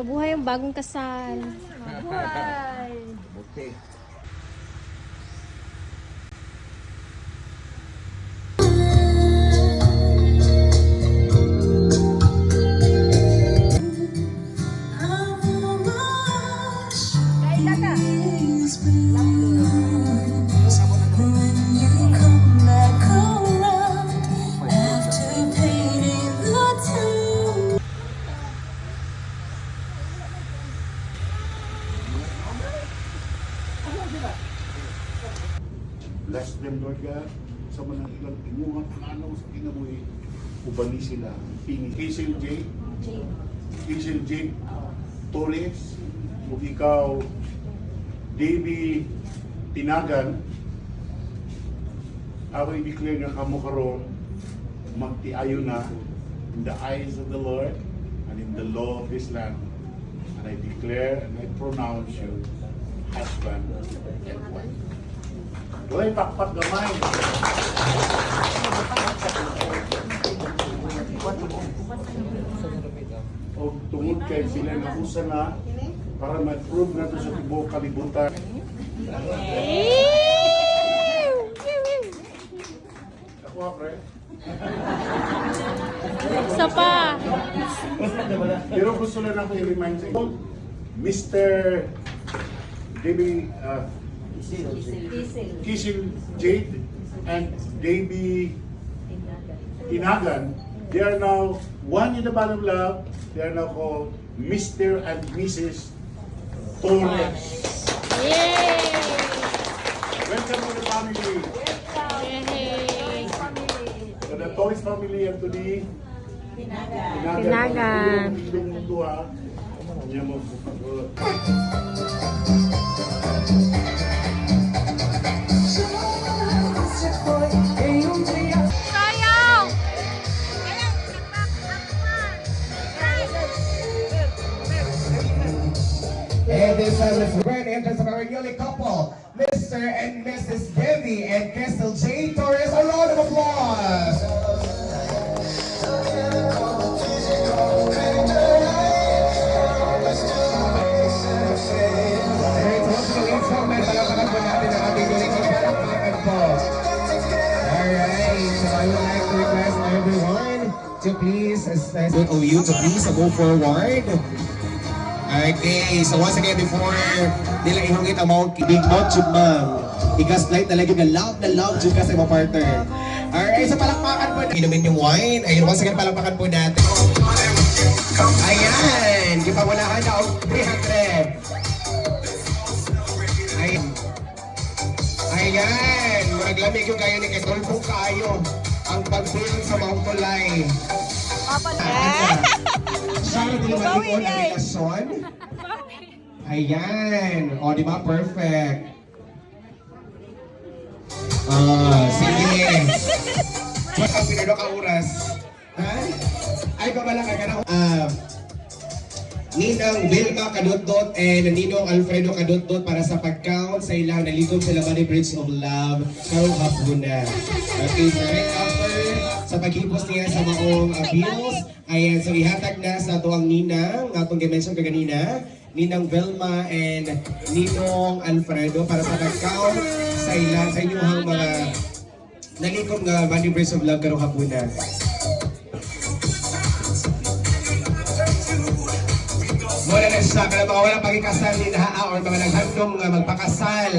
Mabuhay ang bagong kasal. Mabuhay! Okay. Kaila ka! Bless them, Lord God. Sa manang ilang imuha, ano sa kinabuhi, ubali sila. Pini Hazel J. Torres, o ikaw, Davy Tinagan, ako i-declare nga kamo karon magtiayo na in the eyes of the Lord and in the law of this land. And I declare and I pronounce you husband and wife. Doy, pakpak gamay. O tungod kay sila na usa na para ma-prove na to sa tibuok kalibutan. Ako, pre. Isa pa. Pero gusto lang ako i-remind sa inyo, Mr. Davy Kisil Jade and Davy Tinagan, they are now one in the band of love. They are now called Mr. and Mrs. Torres. Yay! Welcome to the family. Yay! To the Torres family and to the Tinagan. Yung tuwa. Niya mo. Sayaw! And this is the grand entrance of our newly couple, Mr. and Mrs. Debbie and Crystal J. Torres. A round of applause. Alright, so once again, ladies and gentlemen, palakpakan po natin ang ating newly couple. Palakpakan po. Alright, so I would like to request everyone to please, both of you to please go forward. Okay, so once again, before nila ihungit ang mga big mouth jud ma'am, i-gaslight talaga na love jud ka sa mga partner. Alright, so palakpakan po natin. Inumin yung wine. Ayun, once again, palakpakan po natin. Ayan, ipawalahan na ang 300. Ayan. Ayan, maglamig yung kayo ni Ketulpo kayo ang pagbilang sa Mount Tulay. Sana dilimatikon ang relasyon. Ayan. O, di ba? Perfect. Sige. Ang pinalo ka oras. Ha? Ay, kamalaki ka na. Ninang Vilma Kadotdot and Ninong Alfredo Kadotdot para sa pag-count sa ilang nalikom sa Labani Bridge of Love karong hapuna. Okay, so right after sa paghipos niya sa maong bills, ayan, so ihatag na sa tuwang Ninang, atong gimension ka ganina, Ninang Vilma and Ninong Alfredo para sa pag-count sa inyong mga nalikom nga Labani Bridge of Love karong hapuna. Mula na siya, kaya mga walang pagkikasal ni Nahaa or mga naghandong magpakasal.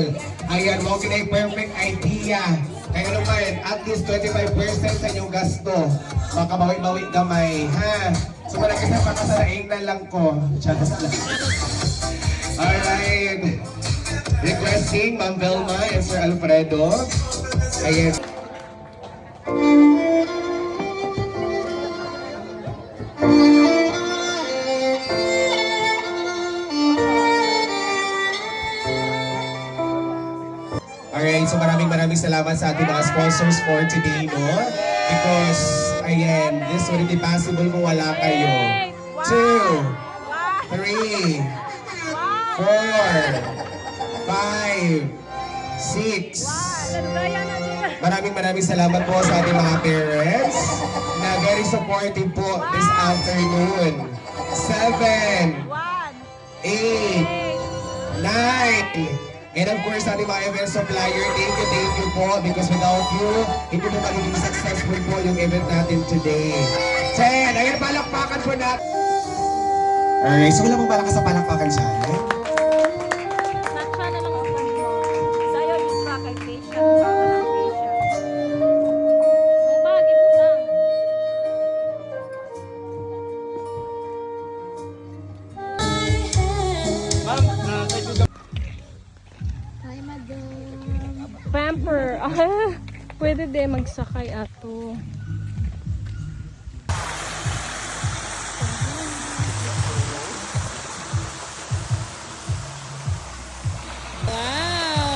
Ayan, mga kinay perfect idea. Kaya naman, at least 25% sa inyong gasto. Makabawi-bawi gamay, ha? So, wala kasi pakasalaing na lang ko. Just lang. Alright. Requesting Ma'am Velma and Sir Alfredo. Ayan. Alright, so maraming salamat sa ating mga sponsors for today, no? Because, ayan, this wouldn't be possible kung wala kayo. 2, 3, 4, 5, 6. Maraming salamat po sa ating mga parents na very supportive po this afternoon. 7, 8, 9, and of course, ating mga event supplier, thank you po, because without you, hindi po magiging successful po yung event natin today. 10, ayan, palakpakan po natin. Alright, so wala pong malakas sa palakpakan siya. Naksha na lang ang pan mo. Sa'yo yung pa kay patient. Walang patient. Ang bagi mo lang. Hi, madam. Pamper. Ah, pwede din magsakay ato. Wow!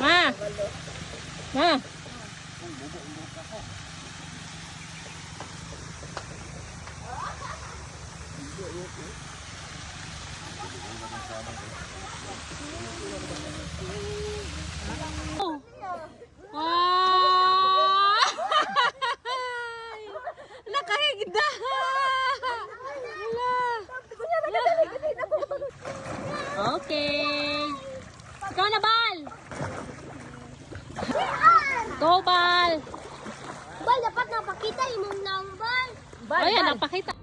Ma! Ma! Oh! Wow! Nakahigda! Okay. Ikaw na, Bal! Go, Bal! Bal, dapat napakita yung number. Ayan, napakita.